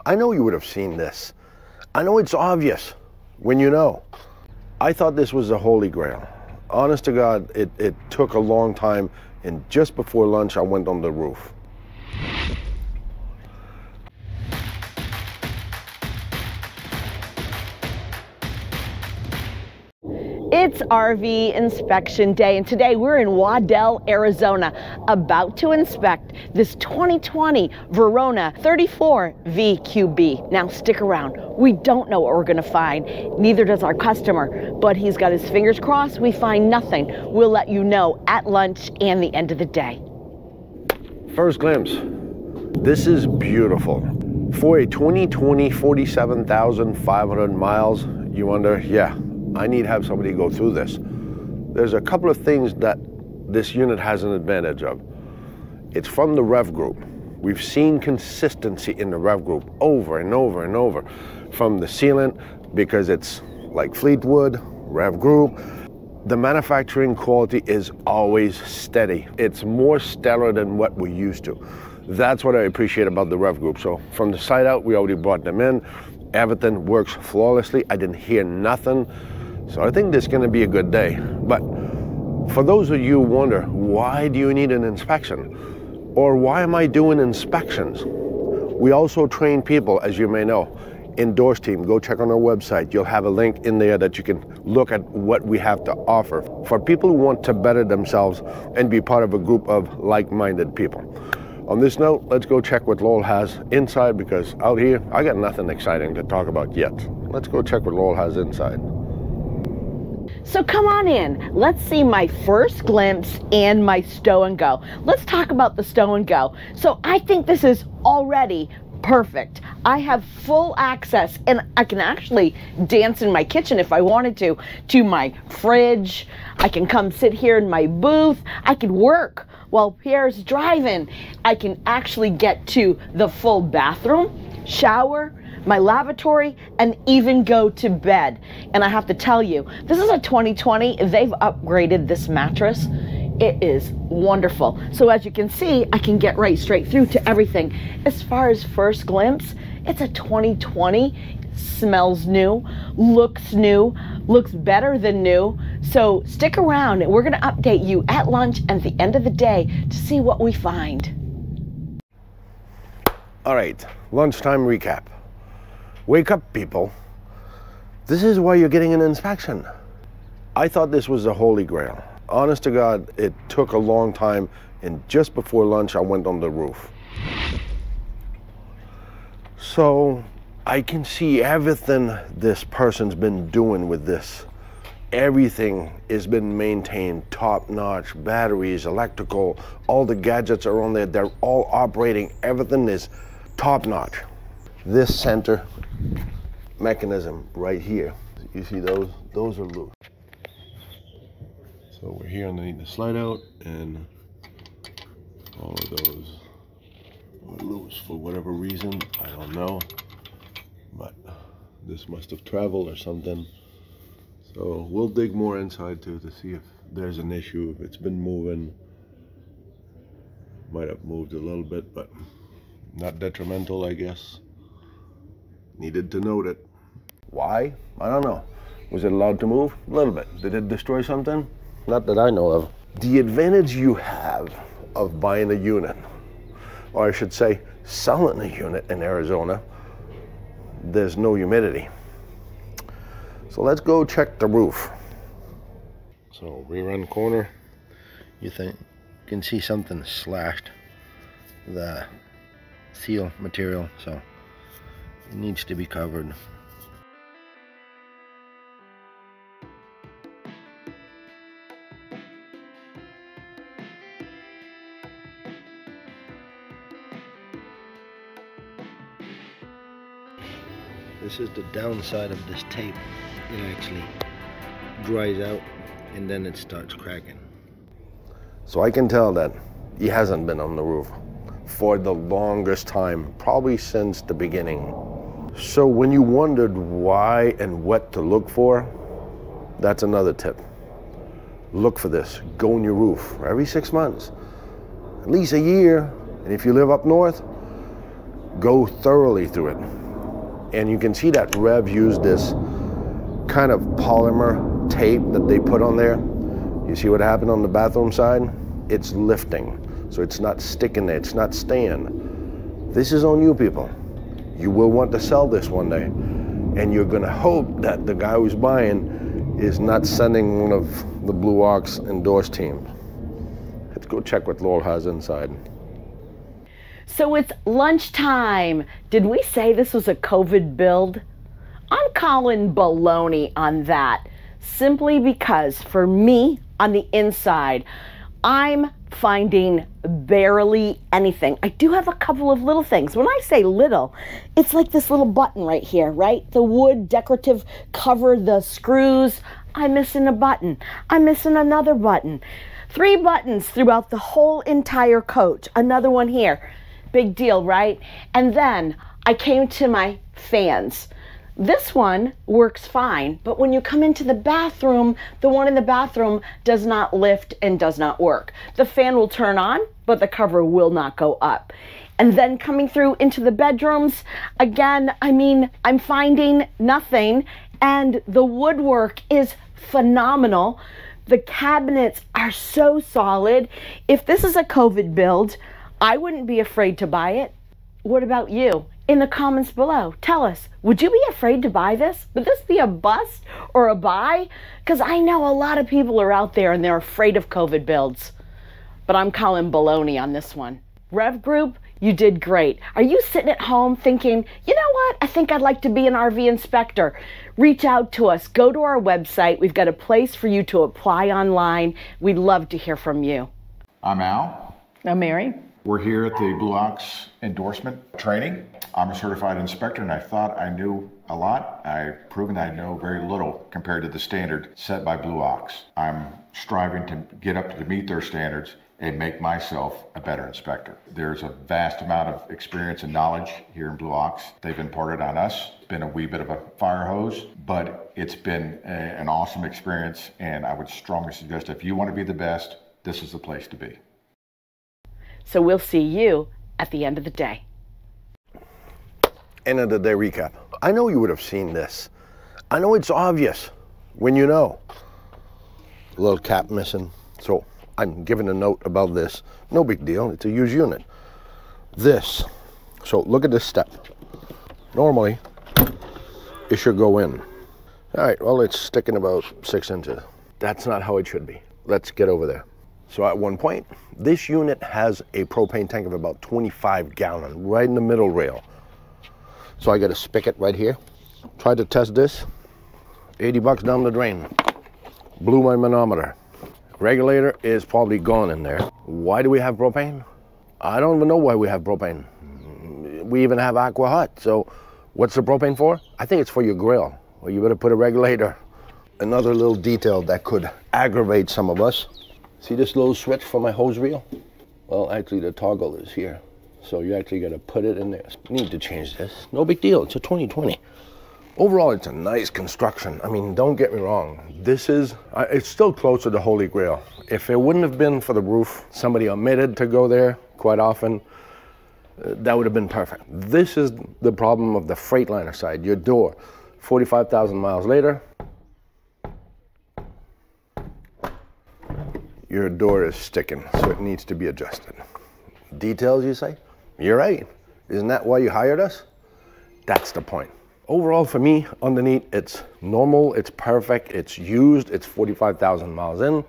I know you would have seen this. I know it's obvious when you know. I thought this was the Holy Grail. Honest to God, it took a long time, and just before lunch I went on the roof. It's RV inspection day, and today we're in Waddell, Arizona, about to inspect this 2020 Verona 34VQB. Now stick around. We don't know what we're going to find. Neither does our customer, but he's got his fingers crossed we find nothing. We'll let you know at lunch and the end of the day. First glimpse. This is beautiful. For a 2020 47,500 miles, you wonder, yeah, I need to have somebody go through this. There's a couple of things that this unit has an advantage of. It's from the rev group. We've seen consistency in the rev group over and over and over. From the sealant, because it's like Fleetwood, rev group. The manufacturing quality is always steady. It's more stellar than what we're used to. That's what I appreciate about the rev group. So from the side out, we already brought them in. Everything works flawlessly. I didn't hear nothing. So I think this is going to be a good day. But for those of you who wonder, why do you need an inspection? Or why am I doing inspections? We also train people, as you may know. Endorse team, go check on our website. You'll have a link in there that you can look at what we have to offer for people who want to better themselves and be part of a group of like-minded people. On this note, let's go check what Lowell has inside, because out here, I got nothing exciting to talk about yet. Let's go check what Lowell has inside. So come on in. Let's see my first glimpse and my stow and go. Let's talk about the stow and go. So I think this is already perfect. I have full access, and I can actually dance in my kitchen if I wanted to my fridge. I can come sit here in my booth. I can work while Pierre's driving. I can actually get to the full bathroom, shower, my lavatory, and even go to bed. And I have to tell you, this is a 2020. They've upgraded this mattress. It is wonderful. So as you can see, I can get right straight through to everything. As far as first glimpse, it's a 2020. Smells new, looks better than new. So stick around, and we're going to update you at lunch and at the end of the day to see what we find. All right, lunchtime recap. Wake up, people. This is why you're getting an inspection. I thought this was the Holy Grail. Honest to God, it took a long time, and just before lunch, I went on the roof. So I can see everything this person's been doing with this. Everything has been maintained top-notch, batteries, electrical, all the gadgets are on there. They're all operating. Everything is top-notch. This center mechanism right here, you see those are loose. So we're here underneath the slide out, and all of those are loose for whatever reason, I don't know, but this must have traveled or something. So we'll dig more inside too to see if there's an issue, if it's been moving. Might have moved a little bit, but not detrimental, I guess. Needed to note it. Why? I don't know. Was it allowed to move? A little bit. Did it destroy something? Not that I know of. The advantage you have of buying a unit, or I should say selling a unit in Arizona, there's no humidity. So let's go check the roof. So rear end corner, you can see something slashed the seal material, so it needs to be covered. This is the downside of this tape. It actually dries out and then it starts cracking. So I can tell that he hasn't been on the roof for the longest time, probably since the beginning. So when you wondered why and what to look for, that's another tip. Look for this. Go on your roof every 6 months, at least a year. And if you live up north, Go thoroughly through it. And you can see that Rev used this kind of polymer tape that they put on there. You see what happened on the bathroom side? It's lifting. So it's not sticking there, it's not staying. This is on you people. You will want to sell this one day. And you're gonna hope that the guy who's buying is not sending one of the Blue Ox endorsed team. Let's go check what Laurel has inside. So it's lunchtime. Did we say this was a COVID build? I'm calling baloney on that, simply because for me, on the inside, I'm finding barely anything. I do have a couple of little things. When I say little, it's like this little button right here, right? The wood decorative cover, the screws. I'm missing a button. I'm missing another button. 3 buttons throughout the whole entire coach. Another one here. Big deal, right? And then I came to my fans. This one works fine, but when you come into the bathroom, the one in the bathroom does not lift and does not work. The fan will turn on, but the cover will not go up. And then coming through into the bedrooms, again, I mean, I'm finding nothing, and the woodwork is phenomenal. The cabinets are so solid. If this is a COVID build, I wouldn't be afraid to buy it. What about you? In the comments below, tell us, would you be afraid to buy this? Would this be a bust or a buy? Because I know a lot of people are out there and they're afraid of COVID builds. But I'm calling baloney on this one. Rev Group, you did great. Are you sitting at home thinking, you know what? I think I'd like to be an RV inspector. Reach out to us. Go to our website. We've got a place for you to apply online. We'd love to hear from you. I'm Al. I'm Mary. We're here at the Blue Ox endorsement training. I'm a certified inspector and I thought I knew a lot. I've proven I know very little compared to the standard set by Blue Ox. I'm striving to get up to meet their standards and make myself a better inspector. There's a vast amount of experience and knowledge here in Blue Ox. They've imparted on us. It's been a wee bit of a fire hose, but it's been an awesome experience, and I would strongly suggest if you want to be the best, this is the place to be. So we'll see you at the end of the day. End of the day recap. I know you would have seen this. I know it's obvious when you know. A little cap missing. So I'm giving a note about this. No big deal. It's a used unit. This. So look at this step. Normally, it should go in. All right, well, it's sticking about 6 inches. That's not how it should be. Let's get over there. So at one point, this unit has a propane tank of about 25 gallon right in the middle rail. So I got a spigot right here. Tried to test this. 80 bucks down the drain. Blew my manometer. Regulator is probably gone in there. Why do we have propane? I don't even know why we have propane. We even have aqua hot. So what's the propane for? I think it's for your grill. Well, you better put a regulator. Another little detail that could aggravate some of us. See this little switch for my hose reel? Well, actually the toggle is here. So you actually got to put it in there. Need to change this. No big deal, it's a 2020. Overall, it's a nice construction. I mean, don't get me wrong. This is, it's still closer to Holy Grail. If it wouldn't have been for the roof, somebody omitted to go there quite often, that would have been perfect. This is the problem of the Freightliner side, your door. 45,000 miles later, your door is sticking, so it needs to be adjusted. Details, you say? You're right. Isn't that why you hired us? That's the point. Overall, for me, underneath, it's normal, it's perfect, it's used, it's 45,000 miles in.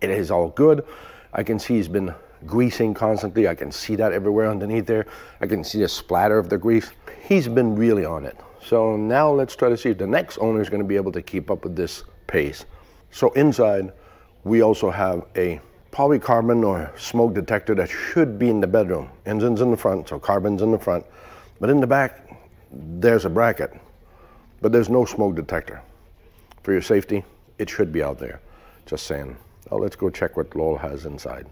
It is all good. I can see he's been greasing constantly. I can see that everywhere underneath there. I can see the splatter of the grease. He's been really on it. So now let's try to see if the next owner is going to be able to keep up with this pace. So inside, we also have a polycarbon or smoke detector that should be in the bedroom. Engine's in the front, so carbon's in the front. But in the back, there's a bracket, but there's no smoke detector. For your safety, it should be out there. Just saying. Now let's go check what Laurel has inside.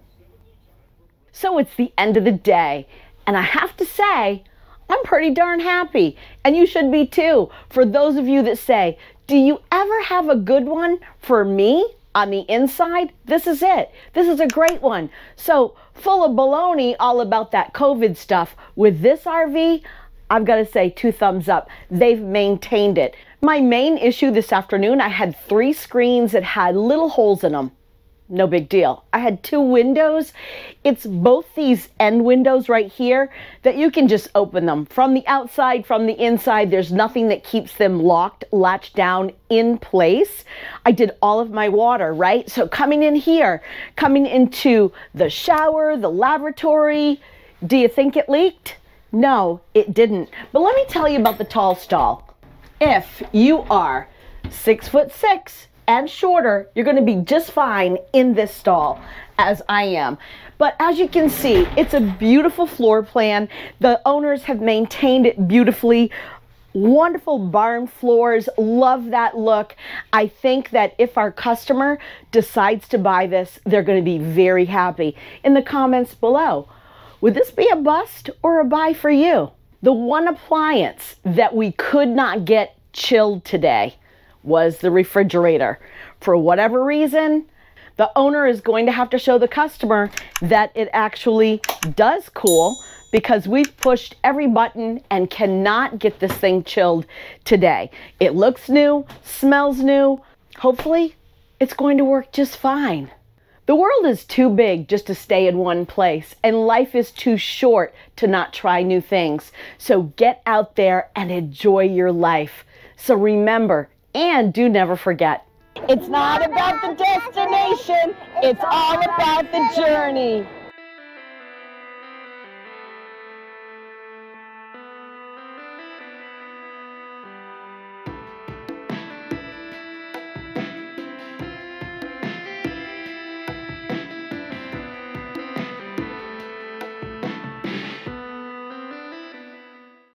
So it's the end of the day, and I have to say, I'm pretty darn happy, and you should be too. For those of you that say, do you ever have a good one for me? On the inside, this is it. This is a great one. So full of baloney all about that COVID stuff. With this RV, I've got to say 2 thumbs up. They've maintained it. My main issue this afternoon, I had 3 screens that had little holes in them. No big deal. I had 2 windows. It's both these end windows right here that you can just open them from the outside, from the inside. There's nothing that keeps them locked, latched down in place. I did all of my water, right? So coming in here, coming into the shower, the lavatory, do you think it leaked? No, it didn't. But let me tell you about the tall stall. If you are 6'6" and shorter, you're going to be just fine in this stall, as I am. But as you can see, it's a beautiful floor plan. The owners have maintained it beautifully. Wonderful barn floors, love that look. I think that if our customer decides to buy this, they're going to be very happy. In the comments below, would this be a bust or a buy for you? The one appliance that we could not get chilled today was the refrigerator. For whatever reason, the owner is going to have to show the customer that it actually does cool, because we've pushed every button and cannot get this thing chilled today. It looks new, smells new. Hopefully, it's going to work just fine. The world is too big just to stay in one place, and life is too short to not try new things. So get out there and enjoy your life. So remember, and do never forget, it's not about the destination, it's all about the journey.